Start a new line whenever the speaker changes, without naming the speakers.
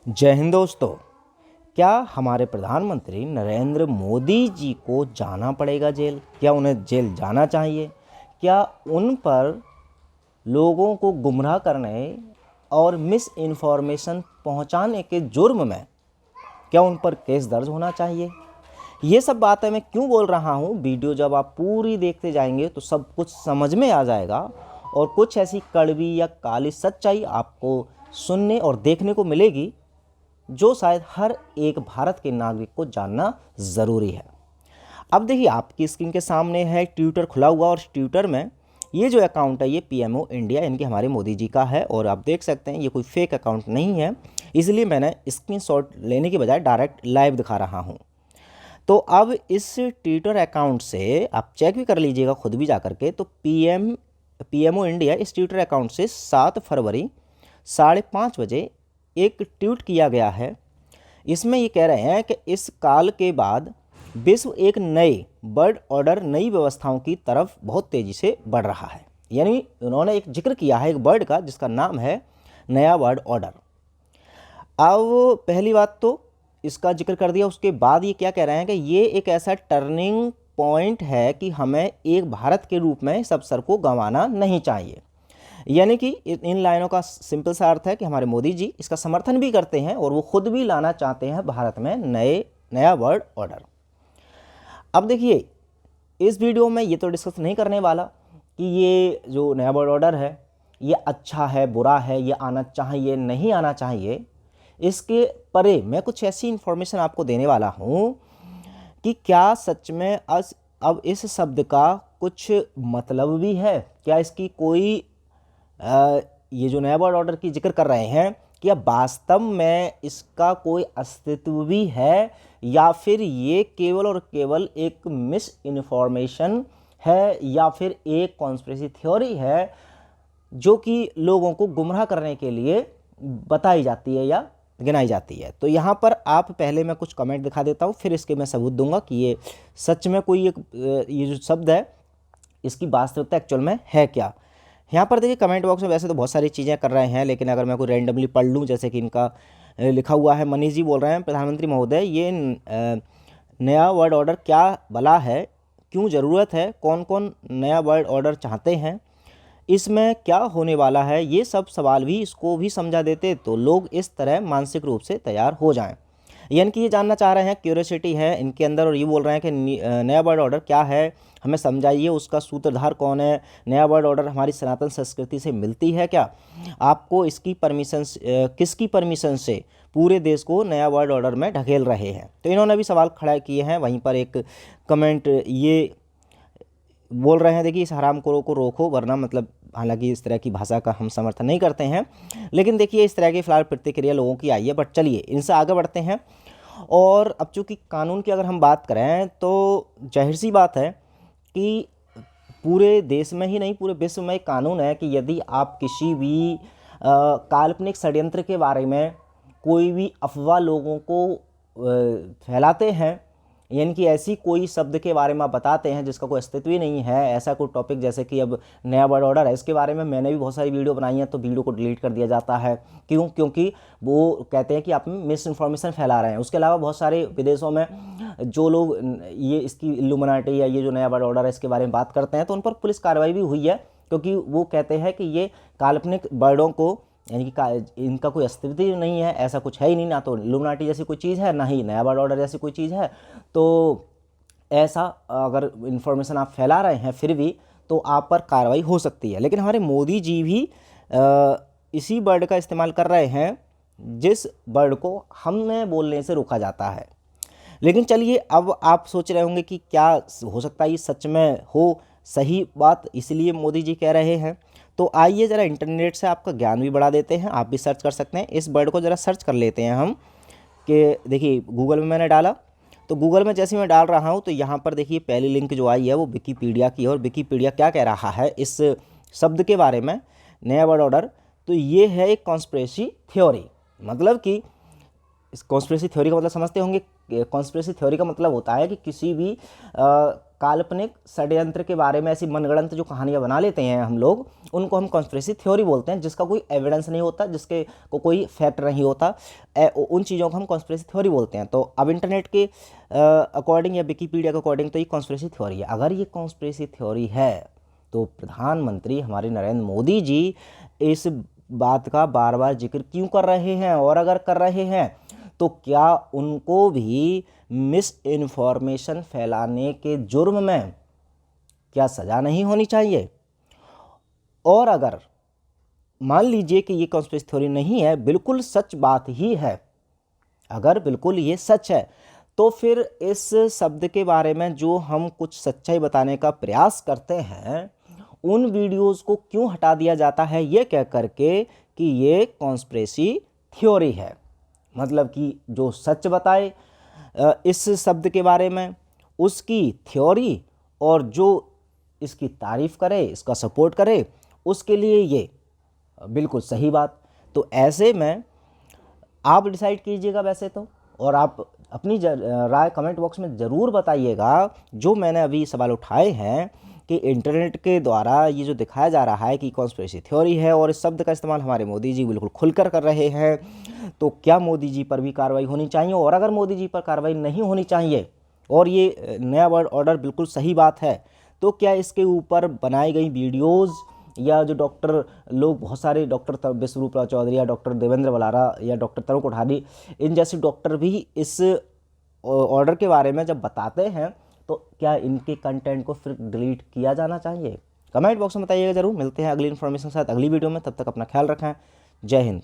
जय हिंद दोस्तों। क्या हमारे प्रधानमंत्री नरेंद्र मोदी जी को जाना पड़ेगा जेल? क्या उन्हें जेल जाना चाहिए? क्या उन पर लोगों को गुमराह करने और मिस इन्फॉर्मेशन पहुंचाने के जुर्म में क्या उन पर केस दर्ज होना चाहिए? ये सब बातें मैं क्यों बोल रहा हूँ, वीडियो जब आप पूरी देखते जाएंगे तो सब कुछ समझ में आ जाएगा और कुछ ऐसी कड़वी या काली सच्चाई आपको सुनने और देखने को मिलेगी जो शायद हर एक भारत के नागरिक को जानना ज़रूरी है। अब देखिए, आपकी स्क्रीन के सामने है ट्विटर खुला हुआ और ट्विटर में ये जो अकाउंट है ये पीएमओ इंडिया यानी कि हमारे मोदी जी का है और आप देख सकते हैं ये कोई फेक अकाउंट नहीं है, इसलिए मैंने स्क्रीनशॉट लेने के बजाय डायरेक्ट लाइव दिखा रहा हूँ। तो अब इस ट्विटर अकाउंट से आप चेक भी कर लीजिएगा खुद भी जा करके। तो पीएमओ इंडिया इस ट्विटर अकाउंट से 7 फरवरी 5:30 बजे एक ट्वीट किया गया है। इसमें ये कह रहे हैं कि इस काल के बाद विश्व एक नए वर्ल्ड ऑर्डर, नई व्यवस्थाओं की तरफ बहुत तेज़ी से बढ़ रहा है। यानी उन्होंने एक जिक्र किया है एक वर्ड का जिसका नाम है नया वर्ल्ड ऑर्डर। अब पहली बात तो इसका जिक्र कर दिया, उसके बाद ये क्या कह रहे हैं कि ये एक ऐसा टर्निंग पॉइंट है कि हमें एक भारत के रूप में इस अवसर को गंवाना नहीं चाहिए। यानी कि इन लाइनों का सिंपल सा अर्थ है कि हमारे मोदी जी इसका समर्थन भी करते हैं और वो खुद भी लाना चाहते हैं भारत में नया वर्ल्ड ऑर्डर। अब देखिए, इस वीडियो में ये तो डिस्कस नहीं करने वाला कि ये जो नया वर्ल्ड ऑर्डर है ये अच्छा है, बुरा है, ये आना चाहिए, नहीं आना चाहिए। इसके परे मैं कुछ ऐसी इन्फॉर्मेशन आपको देने वाला हूँ कि क्या सच में अब इस शब्द का कुछ मतलब भी है, क्या इसकी कोई ये जो नया वर्ल्ड ऑर्डर की जिक्र कर रहे हैं क्या वास्तव में इसका कोई अस्तित्व भी है या फिर ये केवल और केवल एक मिस इन्फॉर्मेशन है या फिर एक कॉन्स्पिरेसी थ्योरी है जो कि लोगों को गुमराह करने के लिए बताई जाती है या गिनाई जाती है। तो यहाँ पर आप पहले मैं कुछ कमेंट दिखा देता हूँ, फिर इसके मैं सबूत दूंगा कि ये सच में कोई एक ये जो शब्द है इसकी वास्तविकता एक्चुअल में है क्या। यहाँ पर देखिए कमेंट बॉक्स में वैसे तो बहुत सारी चीज़ें कर रहे हैं, लेकिन अगर मैं कोई रैंडमली पढ़ लूँ, जैसे कि इनका लिखा हुआ है, मनीष जी बोल रहे हैं, प्रधानमंत्री महोदय ये नया वर्ल्ड ऑर्डर क्या भला है, क्यों ज़रूरत है, कौन कौन नया वर्ल्ड ऑर्डर चाहते हैं, इसमें क्या होने वाला है, ये सब सवाल भी इसको भी समझा देते तो लोग इस तरह मानसिक रूप से तैयार हो जाएं। यानी कि ये जानना चाह रहे हैं, क्यूरियोसिटी है इनके अंदर और ये बोल रहे हैं कि नया वर्ल्ड ऑर्डर क्या है, हमें समझाइए, उसका सूत्रधार कौन है, नया वर्ल्ड ऑर्डर हमारी सनातन संस्कृति से मिलती है क्या, आपको इसकी परमिशन किसकी परमिशन से पूरे देश को नया वर्ल्ड ऑर्डर में ढकेल रहे हैं। तो इन्होंने भी सवाल खड़ा किए हैं। वहीं पर एक कमेंट ये बोल रहे हैं, देखिए इस हरामखोरों को रोको वरना, मतलब हालांकि इस तरह की भाषा का हम समर्थन नहीं करते हैं, लेकिन देखिए इस तरह की फिलहाल प्रतिक्रिया लोगों की आई है। बट चलिए इनसे आगे बढ़ते हैं। और अब चूँकि कानून की अगर हम बात करें तो जाहिर सी बात है कि पूरे देश में ही नहीं पूरे विश्व में एक कानून है कि यदि आप किसी भी काल्पनिक षड्यंत्र के बारे में कोई भी अफवाह लोगों को फैलाते हैं, यानी कि ऐसी कोई शब्द के बारे में आप बताते हैं जिसका कोई अस्तित्व ही नहीं है, ऐसा कोई टॉपिक जैसे कि अब नया वर्ल्ड ऑर्डर है, इसके बारे में मैंने भी बहुत सारी वीडियो बनाई हैं तो वीडियो को डिलीट कर दिया जाता है। क्यों? क्योंकि वो कहते हैं कि आप मिस इन्फॉर्मेशन फैला रहे हैं। उसके अलावा बहुत सारे विदेशों में जो लोग ये इसकी इल्यूमिनाटी या ये जो नया वर्ल्ड ऑर्डर है इसके बारे में बात करते हैं तो उन पर पुलिस कार्रवाई भी हुई है, क्योंकि वो कहते हैं कि ये काल्पनिक वर्डों को, यानी कि इनका कोई अस्तित्व ही नहीं है, ऐसा कुछ है ही नहीं, ना तो इल्यूमिनाटी जैसी कोई चीज़ है ना ही नया वर्ल्ड ऑर्डर जैसी कोई चीज़ है। तो ऐसा अगर इन्फॉर्मेशन आप फैला रहे हैं फिर भी तो आप पर कार्रवाई हो सकती है। लेकिन हमारे मोदी जी भी इसी वर्ड का इस्तेमाल कर रहे हैं जिस वर्ड को हमें बोलने से रोका जाता है। लेकिन चलिए, अब आप सोच रहे होंगे कि क्या हो सकता है ये सच में हो सही बात, इसलिए मोदी जी कह रहे हैं। तो आइए ज़रा इंटरनेट से आपका ज्ञान भी बढ़ा देते हैं, आप भी सर्च कर सकते हैं। इस वर्ड को ज़रा सर्च कर लेते हैं हम कि देखिए गूगल में मैंने डाला, तो गूगल में जैसे मैं डाल रहा हूँ तो यहाँ पर देखिए पहली लिंक जो आई है वो विकीपीडिया की है। और विकीपीडिया क्या कह रहा है इस शब्द के बारे में, नया वर्ल्ड ऑर्डर, तो ये है एक कॉन्स्पिरेसी थ्योरी। मतलब कि इस कॉन्स्पिरेसी थ्योरी का मतलब समझते होंगे, कॉन्स्पिरेसी थ्योरी का मतलब होता है कि किसी भी काल्पनिक षड्यंत्र के बारे में ऐसी मनगढ़ंत जो कहानियाँ बना लेते हैं हम लोग, उनको हम कॉन्स्पिरेसी थ्योरी बोलते हैं, जिसका कोई एविडेंस नहीं होता, जिसके को कोई फैक्ट नहीं होता, उन चीज़ों को हम कॉन्स्पिरेसी थ्योरी बोलते हैं। तो अब इंटरनेट के अकॉर्डिंग या विकीपीडिया के अकॉर्डिंग तो ये कॉन्स्पिरेसी थ्योरी है। अगर ये कॉन्स्पिरेसी थ्योरी है तो प्रधानमंत्री हमारे नरेंद्र मोदी जी इस बात का बार बार जिक्र क्यों कर रहे हैं? और अगर कर रहे हैं तो क्या उनको भी मिस इन्फॉर्मेशन फैलाने के जुर्म में क्या सज़ा नहीं होनी चाहिए? और अगर मान लीजिए कि ये कॉन्स्पिरेसी थ्योरी नहीं है, बिल्कुल सच बात ही है, अगर बिल्कुल ये सच है, तो फिर इस शब्द के बारे में जो हम कुछ सच्चाई बताने का प्रयास करते हैं, उन वीडियोस को क्यों हटा दिया जाता है ये कह करके कि ये कॉन्स्पिरेसी थ्योरी है? मतलब कि जो सच बताए इस शब्द के बारे में, उसकी थ्योरी, और जो इसकी तारीफ करे, इसका सपोर्ट करे, उसके लिए ये बिल्कुल सही बात। तो ऐसे में आप डिसाइड कीजिएगा वैसे तो, और आप अपनी राय कमेंट बॉक्स में ज़रूर बताइएगा। जो मैंने अभी सवाल उठाए हैं कि इंटरनेट के द्वारा ये जो दिखाया जा रहा है कि कॉन्स्पिरेसी थ्योरी है और इस शब्द का इस्तेमाल हमारे मोदी जी बिल्कुल खुलकर कर रहे हैं, तो क्या मोदी जी पर भी कार्रवाई होनी चाहिए? और अगर मोदी जी पर कार्रवाई नहीं होनी चाहिए और ये नया वर्ल्ड ऑर्डर बिल्कुल सही बात है, तो क्या इसके ऊपर बनाई गई वीडियोज़ या जो डॉक्टर लोग, बहुत सारे डॉक्टर विश्वरूप चौधरी या डॉक्टर देवेंद्र बलारा या डॉक्टर तरुण कोठारी, इन जैसे डॉक्टर भी इस ऑर्डर के बारे में जब बताते हैं, तो क्या इनके कंटेंट को फिर डिलीट किया जाना चाहिए? कमेंट बॉक्स में बताइएगा ज़रूर। मिलते हैं अगली इन्फॉर्मेशन के साथ अगली वीडियो में, तब तक अपना ख्याल रखें। जय हिंद।